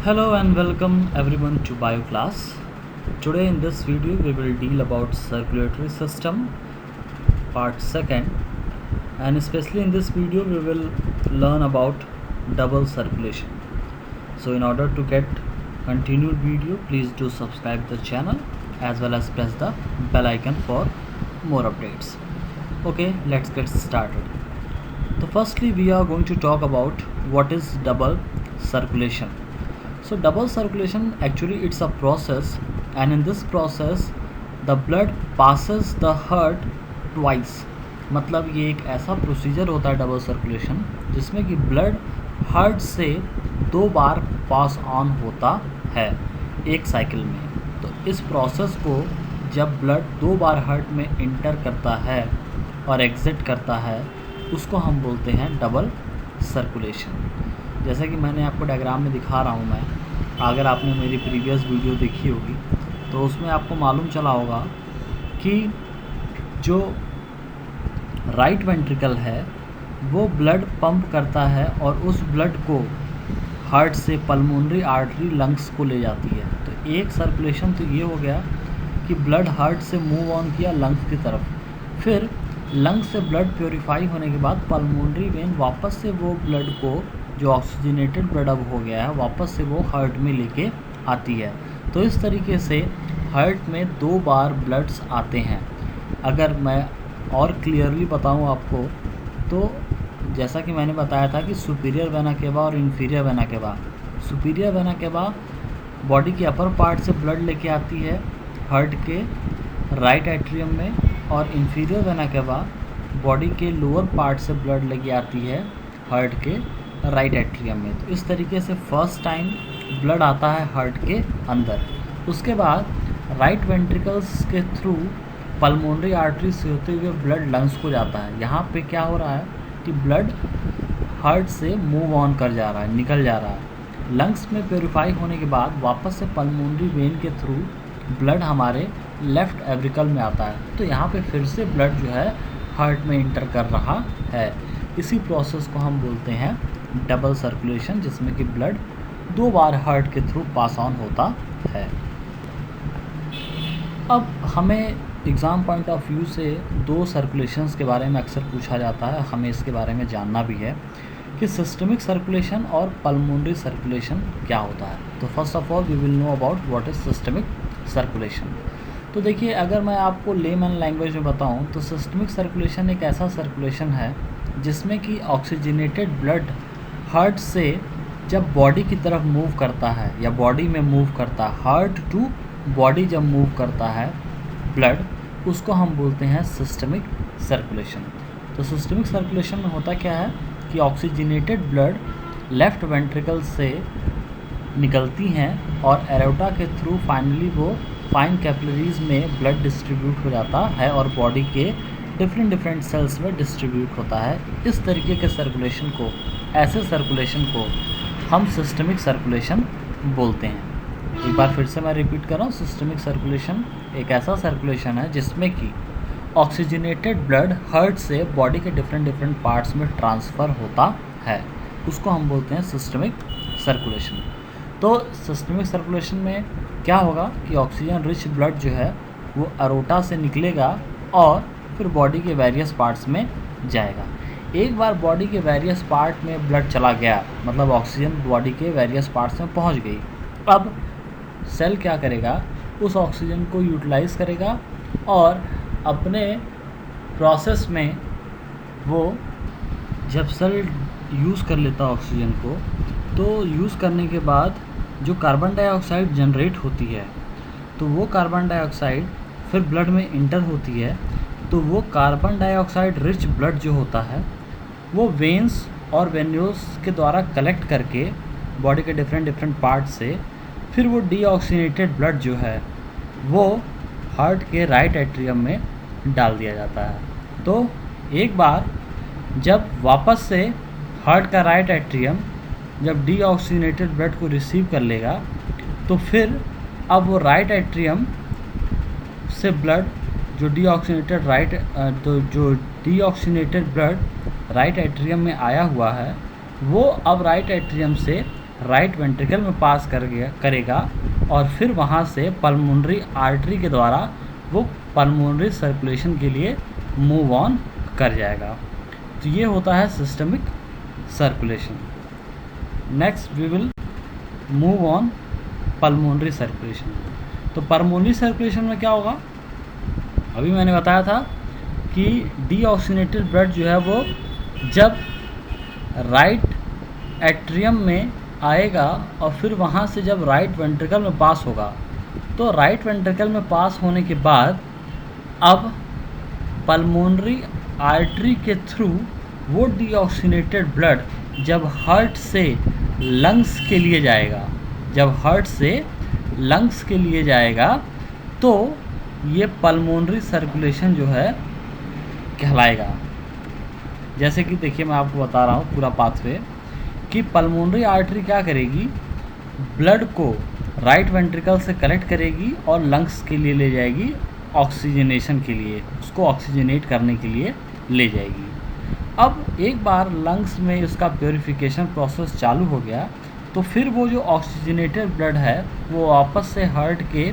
Hello and welcome everyone to bio class. Today in this video we will deal about circulatory system part 2nd, and especially in this video we will learn about double circulation. So in order to get continued video, please do subscribe the channel as well as press the bell icon for more updates. Okay, let's get started. So firstly we are going to talk about what is double circulation. So double circulation, actually it's a process, and in this process the blood passes the heart twice. मतलब ये एक ऐसा procedure होता है double circulation जिसमें कि blood heart से 2 बार pass on होता है एक साइकिल में। तो इस प्रोसेस को जब ब्लड 2 बार हार्ट में इंटर करता है और एग्जिट करता है उसको हम बोलते हैं डबल सर्कुलेशन। जैसा कि मैंने आपको डायग्राम में दिखा रहा हूँ मैं, अगर आपने मेरी प्रीवियस वीडियो देखी होगी तो उसमें आपको मालूम चला होगा कि जो राइट वेंट्रिकल है वो ब्लड पंप करता है और उस ब्लड को हार्ट से पल्मोनरी आर्टरी लंग्स को ले जाती है। तो एक सर्कुलेशन तो ये हो गया कि ब्लड हार्ट से मूव ऑन किया लंग्स की तरफ, फिर लंग्स से ब्लड प्योरीफाई होने के बाद पल्मोनरी वेन वापस से वो ब्लड को जो ऑक्सीजनेटेड ब्लड अब हो गया है वापस से वो हार्ट में लेके आती है। तो इस तरीके से हार्ट में 2 बार ब्लड्स आते हैं। अगर मैं और क्लियरली बताऊं आपको तो जैसा कि मैंने बताया था कि सुपीरियर वेना केवा और inferior vena cava, superior vena cava body के अपर पार्ट से ब्लड लेके आती है हार्ट के राइट एट्रियम में, और इन्फीरियर वेना केवा बॉडी के लोअर पार्ट से ब्लड लेके आती है हार्ट के राइट एट्रियम में। तो इस तरीके से फर्स्ट टाइम ब्लड आता है हार्ट के अंदर। उसके बाद राइट वेंट्रिकल्स के थ्रू पल्मोनरी आर्टरी से होते हुए ब्लड लंग्स को जाता है। यहाँ पे क्या हो रहा है कि ब्लड हार्ट से मूव ऑन कर जा रहा है, निकल जा रहा है। लंग्स में प्योरीफाई होने के बाद वापस से पल्मोनरी वेन के थ्रू ब्लड हमारे लेफ़्ट एवरिकल में आता है। तो यहाँ पे फिर से ब्लड जो है हार्ट में इंटर कर रहा है। इसी प्रोसेस को हम बोलते हैं डबल सर्कुलेशन, जिसमें कि ब्लड 2 बार हार्ट के थ्रू पास ऑन होता है। अब हमें एग्ज़ाम पॉइंट ऑफ व्यू से 2 सर्कुलेशंस के बारे में अक्सर पूछा जाता है, हमें इसके बारे में जानना भी है कि सिस्टमिक सर्कुलेशन और पल्मोनरी सर्कुलेशन क्या होता है। तो first of all we will know about what is systemic circulation. तो देखिए, अगर मैं आपको लेमन लैंग्वेज में बताऊं तो सिस्टमिक सर्कुलेशन एक ऐसा सर्कुलेशन है जिसमें कि ऑक्सीजनेटेड ब्लड हार्ट से जब बॉडी की तरफ मूव करता है या बॉडी में मूव करता है, हार्ट टू बॉडी जब मूव करता है ब्लड, उसको हम बोलते हैं सिस्टमिक सर्कुलेशन। तो सिस्टमिक सर्कुलेशन में होता क्या है कि ऑक्सीजनेटेड ब्लड लेफ़्ट वेंट्रिकल से निकलती हैं और एरोटा के थ्रू फाइनली वो फाइन कैपिलरीज में ब्लड डिस्ट्रीब्यूट हो जाता है और बॉडी के डिफरेंट सेल्स में डिस्ट्रीब्यूट होता है। इस तरीके के सर्कुलेशन को, ऐसे सर्कुलेशन को हम सिस्टमिक सर्कुलेशन बोलते हैं। एक बार फिर से मैं रिपीट कर रहा हूँ, सिस्टमिक सर्कुलेशन एक ऐसा सर्कुलेशन है जिसमें कि ऑक्सीजनेटेड ब्लड हार्ट से बॉडी के डिफरेंट पार्ट्स में ट्रांसफ़र होता है, उसको हम बोलते हैं सिस्टमिक सर्कुलेशन। तो सिस्टमिक सर्कुलेशन में क्या होगा कि ऑक्सीजन रिच ब्लड जो है वो अरोटा से निकलेगा और फिर बॉडी के वेरियस पार्ट्स में जाएगा। एक बार बॉडी के वेरियस पार्ट में ब्लड चला गया, मतलब ऑक्सीजन बॉडी के वेरियस पार्ट्स में पहुंच गई, अब सेल क्या करेगा, उस ऑक्सीजन को यूटिलाइज़ करेगा और अपने प्रोसेस में वो जब सेल यूज़ कर लेता ऑक्सीजन को, तो यूज़ करने के बाद जो कार्बन डाइऑक्साइड जनरेट होती है तो वो कार्बन डाइऑक्साइड फिर ब्लड में इंटर होती है। तो वो कार्बन डाइऑक्साइड रिच ब्लड जो होता है वो वेन्स और वेन्यूल्स के द्वारा कलेक्ट करके बॉडी के डिफरेंट पार्ट से फिर वो डीऑक्सीनेटेड ब्लड जो है वो हार्ट के राइट एट्रियम में डाल दिया जाता है। तो एक बार जब वापस से हार्ट का राइट एट्रियम जब डीऑक्सीनेटेड ब्लड को रिसीव कर लेगा तो फिर अब वो राइट एट्रियम से ब्लड जो डीऑक्सीनेटेड ब्लड राइट एट्रियम में आया हुआ है वो अब राइट एट्रियम से राइट वेंट्रिकल में पास करेगा और फिर वहाँ से पल्मोनरी आर्टरी के द्वारा वो पल्मोनरी सर्कुलेशन के लिए मूव ऑन कर जाएगा। तो ये होता है systemic circulation. Next we will move on pulmonary circulation. तो पल्मोनरी सर्कुलेशन में क्या होगा, अभी मैंने बताया था कि डीऑक्सीनेटेड ब्लड जो है वो जब राइट एट्रियम में आएगा और फिर वहाँ से जब राइट वेंट्रिकल में पास होगा, तो राइट वेंट्रिकल में पास होने के बाद अब पल्मोनरी आर्टरी के थ्रू वो डीऑक्सीनेटेड ब्लड जब हार्ट से लंग्स के लिए जाएगा, जब हार्ट से लंग्स के लिए जाएगा तो ये पल्मोनरी सर्कुलेशन जो है कहलाएगा। जैसे कि देखिए मैं आपको बता रहा हूँ पूरा पाथवे कि पल्मोनरी आर्टरी क्या करेगी, ब्लड को राइट वेंट्रिकल से कलेक्ट करेगी और लंग्स के लिए ले जाएगी, ऑक्सीजनेशन के लिए, उसको ऑक्सीजनेट करने के लिए ले जाएगी। अब एक बार लंग्स में उसका प्योरीफिकेशन प्रोसेस चालू हो गया तो फिर वो जो ऑक्सीजनेटेड ब्लड है वो वापस से हार्ट के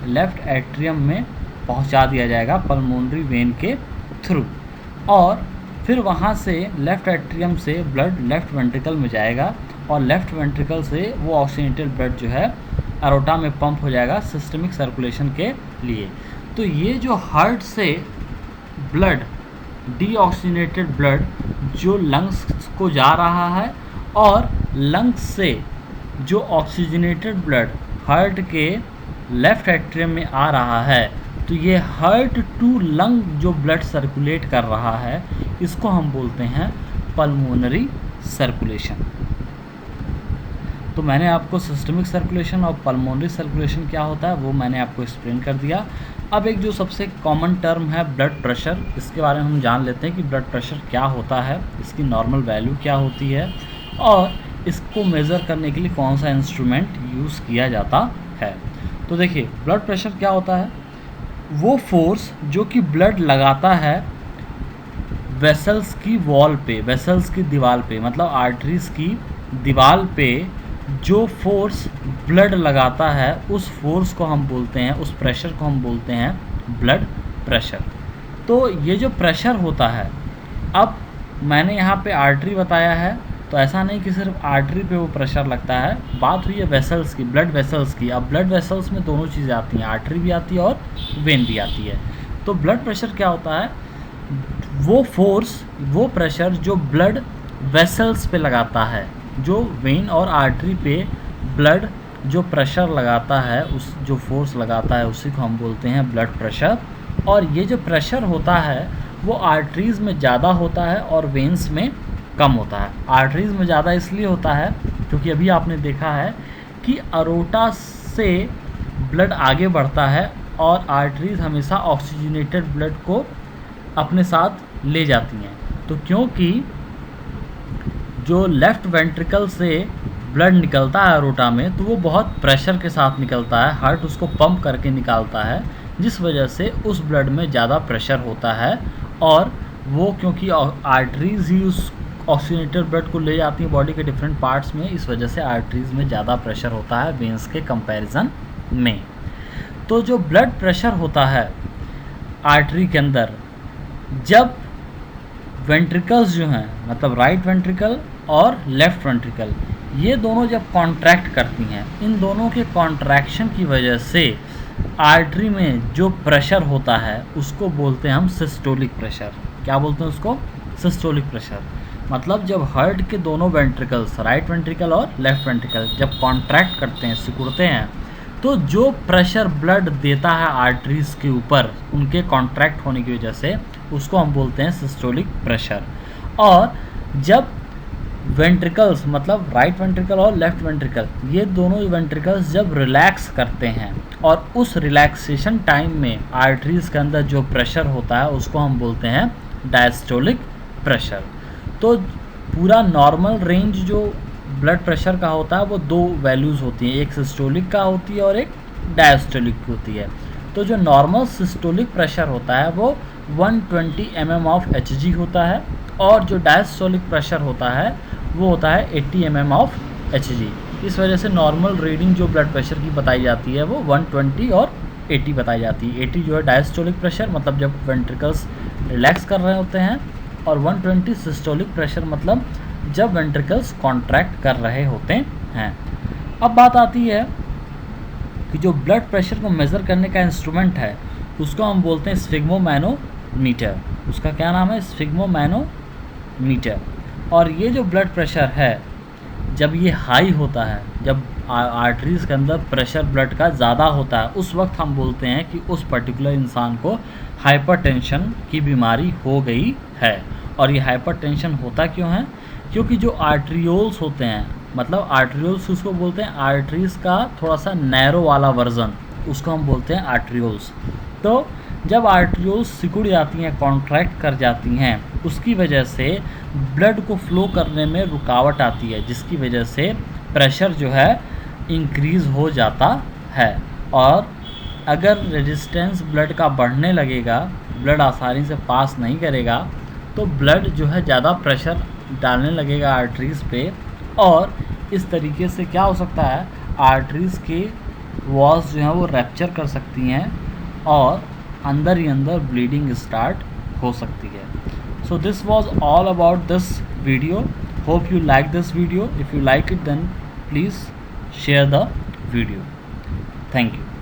लेफ़्ट एट्रियम में पहुंचा दिया जाएगा पल्मोनरी वेन के थ्रू, और फिर वहाँ से लेफ़्ट एट्रियम से ब्लड लेफ़्ट वेंट्रिकल में जाएगा और लेफ़्ट वेंट्रिकल से वो ऑक्सीजनेटेड ब्लड जो है एरोटा में पंप हो जाएगा सिस्टमिक सर्कुलेशन के लिए। तो ये जो हार्ट से ब्लड, डीऑक्सीनेटेड ब्लड जो लंग्स को जा रहा है और लंग्स से जो ऑक्सीजनेटेड ब्लड हार्ट के लेफ़्ट एट्रियम में आ रहा है, तो ये हार्ट टू लंग जो ब्लड सर्कुलेट कर रहा है इसको हम बोलते हैं पल्मोनरी सर्कुलेशन। तो मैंने आपको सिस्टमिक सर्कुलेशन और पल्मोनरी सर्कुलेशन क्या होता है वो मैंने आपको एक्सप्लेन कर दिया। अब एक जो सबसे कॉमन टर्म है ब्लड प्रेशर, इसके बारे में हम जान लेते हैं कि ब्लड प्रेशर क्या होता है, इसकी नॉर्मल वैल्यू क्या होती है और इसको मेज़र करने के लिए कौन सा इंस्ट्रूमेंट यूज़ किया जाता है। तो देखिए ब्लड प्रेशर क्या होता है, वो फोर्स जो कि ब्लड लगाता है वेसल्स की वॉल पे, वेसल्स की दीवार पे, मतलब आर्टरीज़ की दीवार पे जो फोर्स ब्लड लगाता है उस फोर्स को हम बोलते हैं, उस प्रेशर को हम बोलते हैं ब्लड प्रेशर। तो ये जो प्रेशर होता है, अब मैंने यहाँ पे आर्टरी बताया है तो ऐसा नहीं कि सिर्फ आर्टरी पे वो प्रेशर लगता है, बात हुई है वेसल्स की, ब्लड वेसल्स की। अब ब्लड वेसल्स में दोनों चीज़ें आती हैं, आर्टरी भी आती है और वेन भी आती है। तो ब्लड प्रेशर क्या होता है, वो फोर्स, वो प्रेशर जो ब्लड वेसल्स पे लगाता है, जो वेन और आर्टरी पे ब्लड जो प्रेशर लगाता है, उस जो फोर्स लगाता है उसी को हम बोलते हैं ब्लड प्रेशर। और ये जो प्रेशर होता है वो आर्टरीज़ में ज़्यादा होता है और वेन्स में कम होता है। आर्टरीज़ में ज़्यादा इसलिए होता है क्योंकि अभी आपने देखा है कि अरोटा से ब्लड आगे बढ़ता है और आर्टरीज़ हमेशा ऑक्सीजनेटेड ब्लड को अपने साथ ले जाती हैं। तो क्योंकि जो लेफ़्ट वेंट्रिकल से ब्लड निकलता है अरोटा में तो वो बहुत प्रेशर के साथ निकलता है, हार्ट उसको पंप करके निकालता है, जिस वजह से उस ब्लड में ज़्यादा प्रेशर होता है। और वो क्योंकि आर्टरीज़ ही उस ऑक्सीजनेटेड ब्लड को ले जाती हैं बॉडी के डिफरेंट पार्ट्स में, इस वजह से आर्टरीज़ में ज़्यादा प्रेशर होता है वेन्स के कंपैरिजन में। तो जो ब्लड प्रेशर होता है आर्टरी के अंदर, जब वेंट्रिकल्स जो हैं, मतलब राइट वेंट्रिकल और लेफ़्ट वेंट्रिकल, ये दोनों जब कॉन्ट्रैक्ट करती हैं, इन दोनों के कॉन्ट्रैक्शन की वजह से आर्टरी में जो प्रेशर होता है उसको बोलते हैं हम सिस्टोलिक प्रेशर। क्या बोलते हैं उसको? Systolic pressure. मतलब जब हार्ट के दोनों वेंट्रिकल्स, राइट वेंट्रिकल और लेफ़्ट वेंट्रिकल, जब कॉन्ट्रैक्ट करते हैं, सिकुड़ते हैं, तो जो प्रेशर ब्लड देता है आर्टरीज़ के ऊपर उनके कॉन्ट्रैक्ट होने की वजह से, उसको हम बोलते हैं सिस्टोलिक प्रेशर। और जब वेंट्रिकल्स, मतलब राइट वेंट्रिकल और लेफ़्ट वेंट्रिकल, ये दोनों वेंट्रिकल्स जब रिलैक्स करते हैं और उस रिलैक्सेशन टाइम में आर्टरीज़ के अंदर जो प्रेशर होता है उसको हम बोलते हैं डायस्टोलिक प्रेशर। तो पूरा नॉर्मल रेंज जो ब्लड प्रेशर का होता है वो दो वैल्यूज़ होती हैं, एक सिस्टोलिक का होती है और एक डायस्टोलिक की होती है। तो जो नॉर्मल सिस्टोलिक प्रेशर होता है वो 120 mm ऑफ Hg होता है और जो डायस्टोलिक प्रेशर होता है वो होता है 80 mm ऑफ Hg। इस वजह से नॉर्मल रीडिंग जो ब्लड प्रेशर की बताई जाती है वो 120 और 80 बताई जाती है। 80 जो है डायस्टोलिक प्रेशर, मतलब जब वेंट्रिकल्स रिलैक्स कर रहे होते हैं, और 120 सिस्टोलिक प्रेशर, मतलब जब वेंट्रिकल्स कॉन्ट्रैक्ट कर रहे होते हैं। अब बात आती है कि जो ब्लड प्रेशर को मेज़र करने का इंस्ट्रूमेंट है उसको हम बोलते हैं स्फिग्मोमैनोमीटर। उसका क्या नाम है? स्फिग्मोमैनोमीटर। और ये जो ब्लड प्रेशर है जब ये हाई होता है, जब आर्टरीज़ के अंदर प्रेशर ब्लड का ज़्यादा होता है, उस वक्त हम बोलते हैं कि उस पर्टिकुलर इंसान को हाइपरटेंशन की बीमारी हो गई है। और ये हाइपरटेंशन होता क्यों है? क्योंकि जो आर्ट्रियोल्स होते हैं, मतलब आर्ट्रियोल्स उसको बोलते हैं, आर्टरीज़ का थोड़ा सा नैरो वाला वर्जन, उसको हम बोलते हैं आर्ट्रियोल्स। तो जब आर्ट्रियोल्स सिकुड़ जाती हैं, कॉन्ट्रैक्ट कर जाती हैं, उसकी वजह से ब्लड को फ्लो करने में रुकावट आती है, जिसकी वजह से प्रेशर जो है इंक्रीज़ हो जाता है। और अगर रेजिस्टेंस ब्लड का बढ़ने लगेगा, ब्लड आसानी से पास नहीं करेगा, तो ब्लड जो है ज़्यादा प्रेशर डालने लगेगा आर्टरीज़ पे, और इस तरीके से क्या हो सकता है, आर्टरीज़ के वॉल्स जो हैं वो रैप्चर कर सकती हैं और अंदर ही अंदर ब्लीडिंग स्टार्ट हो सकती है। So this was all about this video. Hope you like this video. If you like it, then please share the video. Thank you.